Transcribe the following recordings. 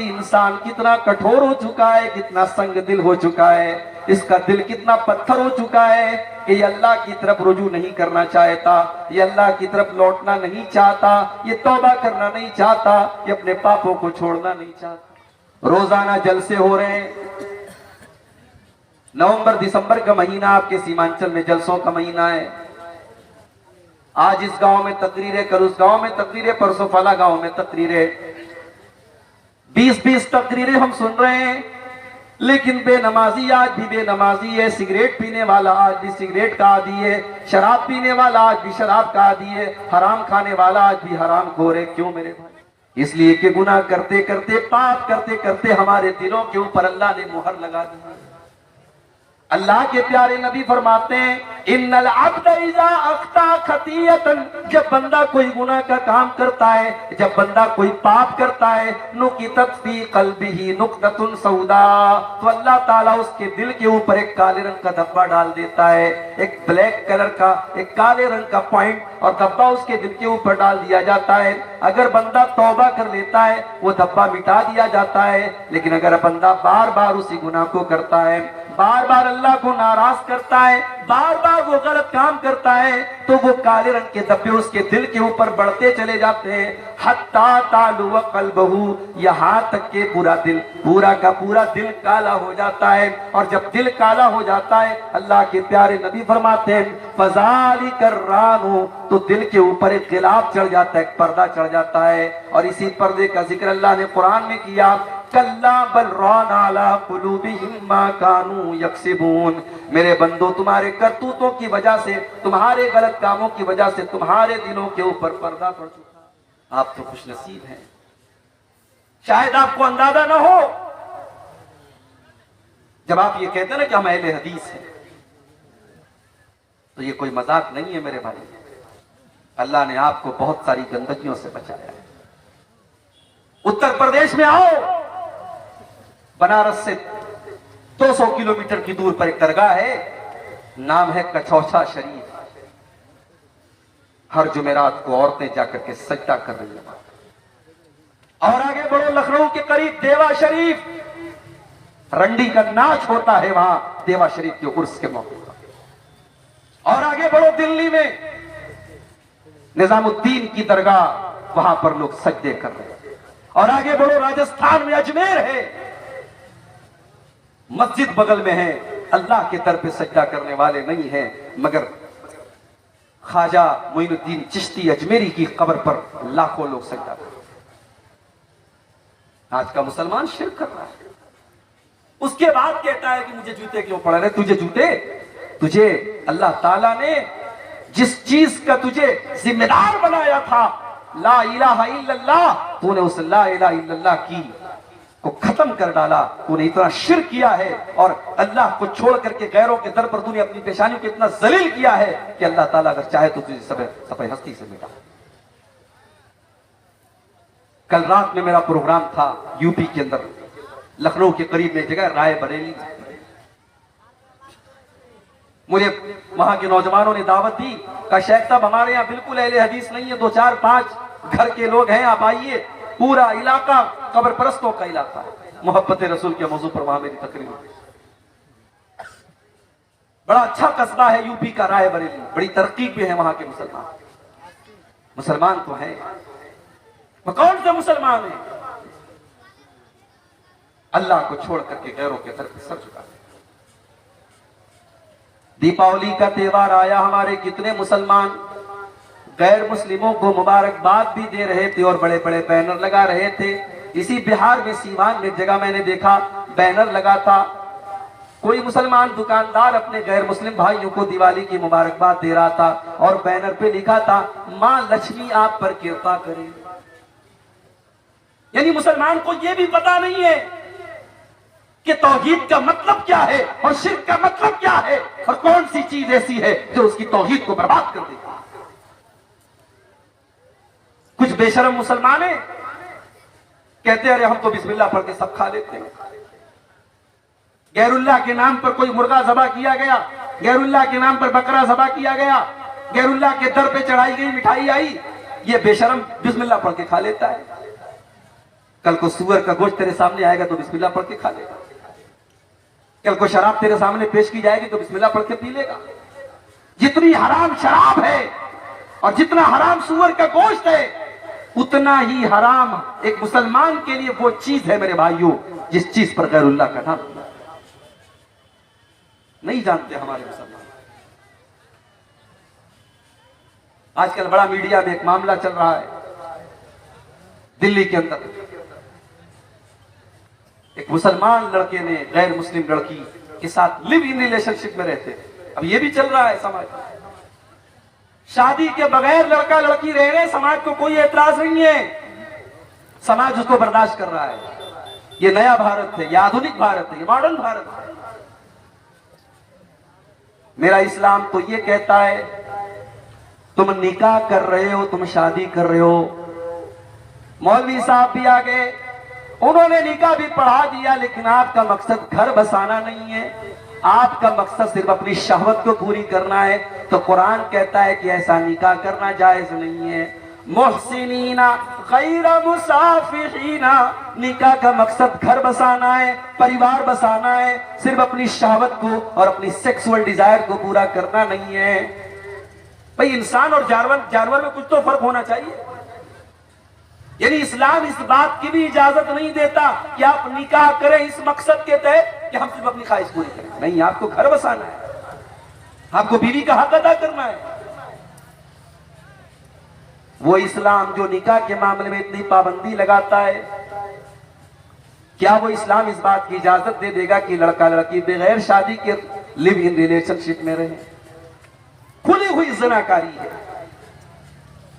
ये इंसान कितना कठोर हो चुका है, कितना संग दिल हो चुका है, इसका दिल कितना पत्थर हो चुका है कि ये अल्लाह की तरफ रुजू नहीं करना चाहता, ये अल्लाह की तरफ लौटना नहीं चाहता, ये तौबा करना नहीं चाहता, ये अपने पापों को छोड़ना नहीं चाहता। रोजाना जलसे हो रहे हैं। नवंबर दिसंबर का महीना आपके सीमांचल में जलसों का महीना है। आज इस गांव में तकरीरें, कल उस गांव में तकरीरें, परसों फला गांव में तकरीरें, 20-20 तकरीरें हम सुन रहे हैं। लेकिन बेनमाजी आज भी बेनमाजी है, सिगरेट पीने वाला आज भी सिगरेट का आदी है, शराब पीने वाला आज भी शराब का आदी है, हराम खाने वाला आज भी हराम खोर है। क्यों मेरे भाई? इसलिए कि गुनाह करते करते, पाप करते करते हमारे दिलों के ऊपर अल्लाह ने मुहर लगा दी है। अल्लाह के प्यारे नबी फरमाते हैं, इन्नल अब्द इज़ा अख्ता खतियतन, जब बंदा कोई गुनाह का काम करता है, जब बंदा कोई पाप करता है, नुकितत फी क़ल्बिही नुक्ततुन सौदा, तो अल्लाह ताला उसके दिल के ऊपर एक काले रंग का धब्बा डाल देता है, एक ब्लैक कलर का, एक काले रंग का पॉइंट और धब्बा उसके दिल के ऊपर डाल दिया जाता है। अगर बंदा तौबा कर लेता है, वो धब्बा मिटा दिया जाता है। लेकिन अगर बंदा बार बार उसी गुनाह को करता है, बार बार अल्लाह को नाराज करता है, बार बार वो गलत काम करता है, तो वो काले रंग के धब्बे उसके दिल के ऊपर बढ़ते चले जाते हैं। हत्ता तालु व क़ल्बहु, यहाँ तक के पूरा दिल, पूरा का पूरा दिल काला हो जाता है। और जब दिल काला हो जाता है, अल्लाह के प्यारे नबी फरमाते हैं, फ़ज़ालिका रानु, तो दिल के ऊपर एक गिलाफ चढ़ जाता है, एक पर्दा चढ़ जाता है। और इसी पर्दे का जिक्र अल्लाह ने कुरान में किया, कल्ला बल रान अला कुलूबिहिम मा कानू यक्सिबून, मेरे बंदो तुम्हारे करतूतों की वजह से, तुम्हारे गलत कामों की वजह से तुम्हारे दिलों के ऊपर पर्दा पड़ चुका। आप तो खुश नसीब हैं, शायद आपको अंदाजा ना हो। जब आप ये कहते हैं ना कि हम अहले हदीस हैं, तो ये कोई मजाक नहीं है मेरे भाई। अल्लाह ने आपको बहुत सारी गंदगियों से बचाया है। उत्तर प्रदेश में आओ, बनारस से 200 किलोमीटर की दूर पर एक दरगाह है, नाम है कचौसा शरीफ। हर जुमेरात को औरतें जाकर के सजदा कर रही है। और आगे बढ़ो, लखनऊ के करीब देवा शरीफ, रंडी का नाच होता है वहां देवा शरीफ के उर्स के मौके पर। और आगे बढ़ो, दिल्ली में निजामुद्दीन की दरगाह, वहां पर लोग सजदे कर रहे हैं। और आगे बढ़ो, राजस्थान में अजमेर है, मस्जिद बगल में है, अल्लाह के दर पे सजदा करने वाले नहीं हैं, मगर ख्वाजा मोइनुद्दीन चिश्ती अजमेरी की कब्र पर लाखों लोग सजदा कर रहे हैं। आज का मुसलमान शिर्क कर रहा है। उसके बाद कहता है कि मुझे जूते क्यों पड़ रहे? तुझे जूते, तुझे अल्लाह ताला ने जिस चीज का तुझे जिम्मेदार बनाया था, ला इलाहा इल्लल्लाह, तूने उस ला इलाहा इल्लल्लाह की को खत्म कर डाला। तूने इतना शिर्क किया है और अल्लाह को छोड़ करके गैरों के दर पर तूने अपनी पेशानियों को इतना जलील किया है कि अल्लाह ताला अगर चाहे तो तुझे सफे हस्ती से मिटा। कल रात में मेरा प्रोग्राम था यूपी के अंदर, लखनऊ के करीब में जगह रायबरेली। मुझे वहां के नौजवानों ने दावत दी, कहा शेख साहब हमारे यहाँ बिल्कुल अहले हदीस नहीं है, 2-4-5 घर के लोग हैं, आप आइए। पूरा इलाका कब्र परस्तों का इलाका है। मोहब्बत रसूल के मौजू पर वहां मेरी तकरीर हुई। बड़ा अच्छा कस्बा है यूपी का रायबरेली, बड़ी तरक्की पे है वहां के मुसलमान। मुसलमान तो है, वो कौन से मुसलमान है? अल्लाह को छोड़ करके गैरों के दर पे सर झुका। दीपावली का त्योहार आया, हमारे कितने मुसलमान गैर मुस्लिमों को मुबारकबाद भी दे रहे थे और बड़े बड़े बैनर लगा रहे थे। इसी बिहार में सीवान में एक जगह मैंने देखा, बैनर लगा था, कोई मुसलमान दुकानदार अपने गैर मुस्लिम भाइयों को दिवाली की मुबारकबाद दे रहा था और बैनर पे लिखा था, मां लक्ष्मी आप पर कृपा करे। यानी मुसलमान को यह भी पता नहीं है कि तौहीद का मतलब क्या है और शिर्क का मतलब क्या है और कौन सी चीज ऐसी है जो उसकी तौहीद को बर्बाद कर देती है। कुछ बेशरम मुसलमान है, कहते हैं अरे हम तो बिस्मिल्लाह पढ़ के सब खा लेते हैं। गैरुल्लाह के नाम पर कोई मुर्गा ज़बा किया गया, गैरुल्लाह के नाम पर बकरा ज़बा किया गया, गैरुल्लाह के दर पे चढ़ाई गई मिठाई आई, ये बेशरम बिस्मिल्लाह पढ़ के खा लेता है। कल को सुअर का गोश्त तेरे सामने आएगा तो बिस्मिल्लाह पढ़ के खा लेगा। कल को शराब तेरे सामने पेश की जाएगी तो बिस्मिल्लाह पढ़ के पी लेगा। जितनी हराम शराब है और जितना हराम सुअर का गोश्त है, उतना ही हराम एक मुसलमान के लिए वो चीज है मेरे भाइयों जिस चीज पर गैरुल्लाह का नाम नहीं जानते हमारे मुसलमान। आजकल बड़ा मीडिया में एक मामला चल रहा है दिल्ली के अंदर, एक मुसलमान लड़के ने गैर मुस्लिम लड़की के साथ लिव इन रिलेशनशिप में रहते। अब ये भी चल रहा है समाज में, शादी के बगैर लड़का लड़की रह रहे, समाज को कोई एतराज नहीं है, समाज उसको बर्दाश्त कर रहा है। ये नया भारत है, ये आधुनिक भारत है, ये मॉडर्न भारत है। मेरा इस्लाम तो ये कहता है तुम निकाह कर रहे हो, तुम शादी कर रहे हो। मौलवी साहब भी आ गए, उन्होंने निकाह भी पढ़ा दिया, लेकिन आपका मकसद घर बसाना नहीं है, आपका मकसद सिर्फ अपनी शहवत को पूरी करना है। तो कुरान कहता है कि ऐसा निकाह करना जायज नहीं है। मुहसिनीना गैर मुसाफिहीना, निकाह का मकसद घर बसाना है, परिवार बसाना है, सिर्फ अपनी शहवत को और अपनी सेक्सुअल डिजायर को पूरा करना नहीं है। भाई इंसान और जानवर में कुछ तो फर्क होना चाहिए। यानी इस्लाम इस बात की भी इजाजत नहीं देता कि आप निकाह करें इस मकसद के तहत कि हम सिर्फ अपनी ख्वाहिश पूरी करें। नहीं, आपको घर बसाना है, आपको बीवी का हक अदा करना है। वो इस्लाम जो निकाह के मामले में इतनी पाबंदी लगाता है, क्या वो इस्लाम इस बात की इजाजत दे देगा कि लड़का लड़की बगैर शादी के लिव इन रिलेशनशिप में रहे? खुली हुई ज़िनाकारी है।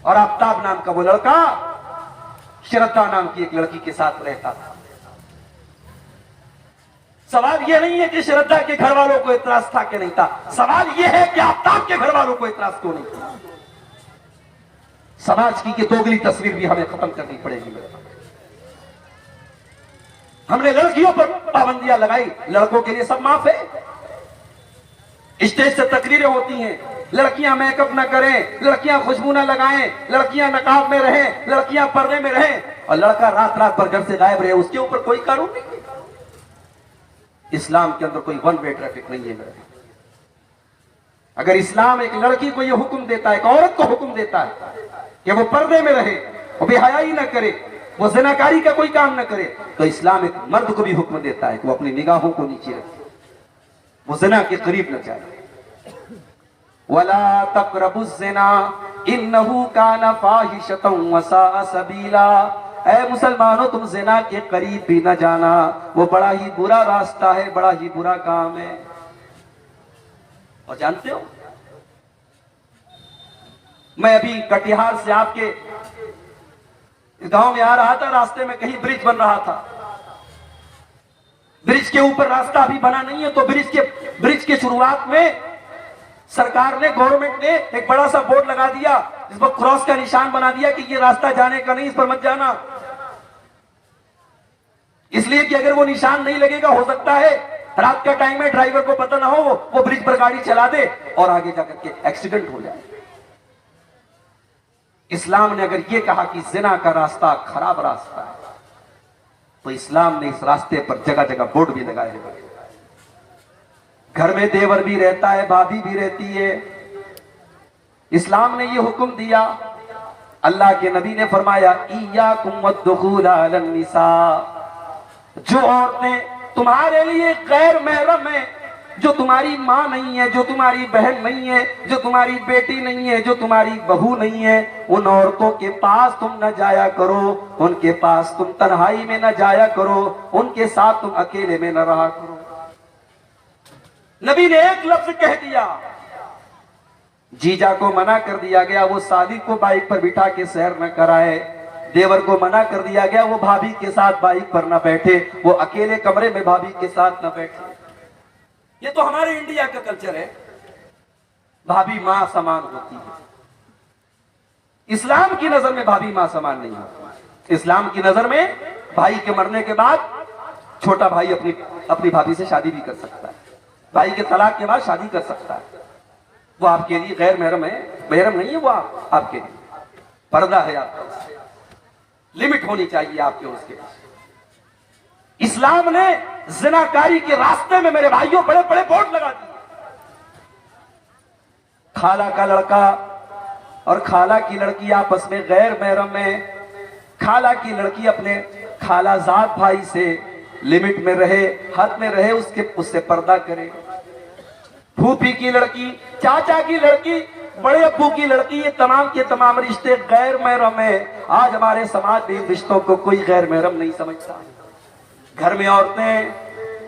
और आफ्ताब नाम का वो लड़का श्रद्धा नाम की एक लड़की के साथ रहता था। सवाल यह नहीं है कि श्रद्धा के घर वालों को इतराज था कि नहीं था, सवाल यह है कि आफ्ताब के घर वालों को इतराज क्यों नहीं था। समाज की ये दोगली तस्वीर भी हमें खत्म करनी पड़ेगी। हमने लड़कियों पर पाबंदियां लगाई, लड़कों के लिए सब माफ है। स्टेज से तकरीरें होती हैं, लड़कियां मेकअप न करें, लड़कियां खुशबू न लगाएं, लड़कियां नकाब में रहें, लड़कियां पर्दे में रहें, और लड़का रात रात भर घर से गायब रहे, उसके ऊपर कोई कानून नहीं है। इस्लाम के अंदर कोई वन वे ट्रैफिक नहीं है मेरे। अगर इस्लाम एक लड़की को यह हुक्म देता है, एक औरत को हुक्म देता है कि वो पर्दे में रहे, वो बेहयाई न करे, वो ज़िनाकारी का कोई काम न करे, तो इस्लाम एक मर्द को भी हुक्म देता है कि वो अपनी निगाहों को नीचे रखे, वो ज़िना के करीब न जाए। वला तक़रबुज़्ज़िना इन्नहु काना फ़ाहिशतन व साअ सबीला। ऐ मुसलमानों, तुम ज़िना के करीब भी न जाना, वो बड़ा ही बुरा रास्ता है, बड़ा ही बुरा काम है। और जानते हो, मैं अभी कटिहार से आपके गांव में आ रहा था, रास्ते में कहीं ब्रिज बन रहा था। ब्रिज के ऊपर रास्ता अभी बना नहीं है, तो ब्रिज के शुरुआत में सरकार ने, गवर्नमेंट ने एक बड़ा सा बोर्ड लगा दिया, जिस पर क्रॉस का निशान बना दिया कि ये रास्ता जाने का नहीं, इस पर मत जाना। इसलिए कि अगर वो निशान नहीं लगेगा, हो सकता है रात का टाइम में ड्राइवर को पता ना हो, वो ब्रिज पर गाड़ी चला दे और आगे जाकर के एक्सीडेंट हो जाए। इस्लाम ने अगर ये कहा कि जिना का रास्ता खराब रास्ता है, तो इस्लाम ने इस रास्ते पर जगह जगह बोर्ड भी लगाए हैं। घर में देवर भी रहता है, भाभी भी रहती है। इस्लाम ने ये हुक्म दिया, अल्लाह के नबी ने फरमाया, इय्याकुम वद्दुखूल अलन निसा। जो औरतें तुम्हारे लिए गैर महरम है, जो तुम्हारी माँ नहीं है, जो तुम्हारी बहन नहीं है, जो तुम्हारी बेटी नहीं है, जो तुम्हारी बहू नहीं है, उन औरतों के पास तुम न जाया करो, उनके पास तुम तन्हाई में न जाया करो, उनके साथ तुम अकेले में न रहा करो। नबी ने एक लफ्ज कह दिया, जीजा को मना कर दिया गया वो साली को बाइक पर बिठा के सैर न कराए, देवर को मना कर दिया गया वो भाभी के साथ बाइक पर न बैठे, वो अकेले कमरे में भाभी के साथ न बैठे। ये तो हमारे इंडिया का कल्चर है, भाभी मां समान होती है। इस्लाम की नजर में भाभी मां समान नहीं होती। इस्लाम की नजर में भाई के मरने के बाद छोटा भाई अपनी भाभी से शादी भी कर सकता है, भाई के तलाक के बाद शादी कर सकता है। वो आपके लिए गैर महरम है, महरम नहीं है, वो आपके लिए पर्दा है आपका। लिमिट होनी चाहिए आपके उसके। इस्लाम ने जिनाकारी के रास्ते में मेरे भाइयों बड़े बड़े बोर्ड लगा दिए। खाला का लड़का और खाला की लड़की आपस में गैर महरम में, खाला की लड़की अपने खालाजाद भाई से लिमिट में रहे, हद में रहे, उससे पर्दा करे। फूफी की लड़की, चाचा की लड़की, बड़े अब्बू की लड़की, ये तमाम के तमाम रिश्ते गैर महरम है। आज हमारे समाज में रिश्तों को कोई गैर महरम नहीं समझता। घर में औरतें,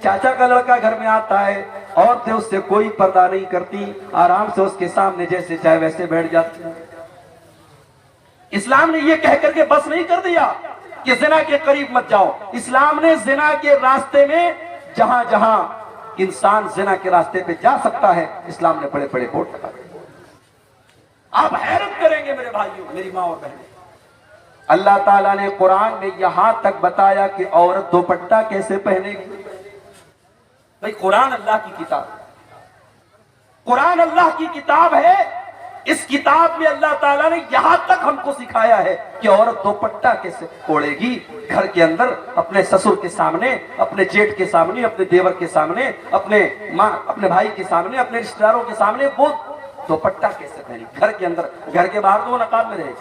चाचा का लड़का घर में आता है, औरतें उससे कोई पर्दा नहीं करती, आराम से उसके सामने जैसे चाहे वैसे बैठ जाती हैं। इस्लाम ने यह कहकर के बस नहीं कर दिया कि जिना के करीब मत जाओ। इस्लाम ने जिना के रास्ते में जहां जहां इंसान जिना के रास्ते पे जा सकता है, इस्लाम ने बड़े बड़े बोर्ड लगा दिए। आप हैरत करेंगे मेरे भाइयों, मेरी माँ और बहनें, अल्लाह ताला ने कुरान में यहां तक बताया कि औरत दुपट्टा कैसे पहनेगी। भाई कुरान अल्लाह की किताब है, कुरान अल्लाह की किताब है। इस किताब में अल्लाह ताला ने यहां तक हमको सिखाया है कि औरत दुपट्टा कैसे ओढ़ेगी घर के अंदर, अपने ससुर के सामने, अपने जेठ के सामने, अपने देवर के सामने, अपने भाई के सामने, अपने रिश्तेदारों के सामने वो दुपट्टा कैसे पहनेगी घर के अंदर। घर के बाहर तो वो नकाब में रहेगी।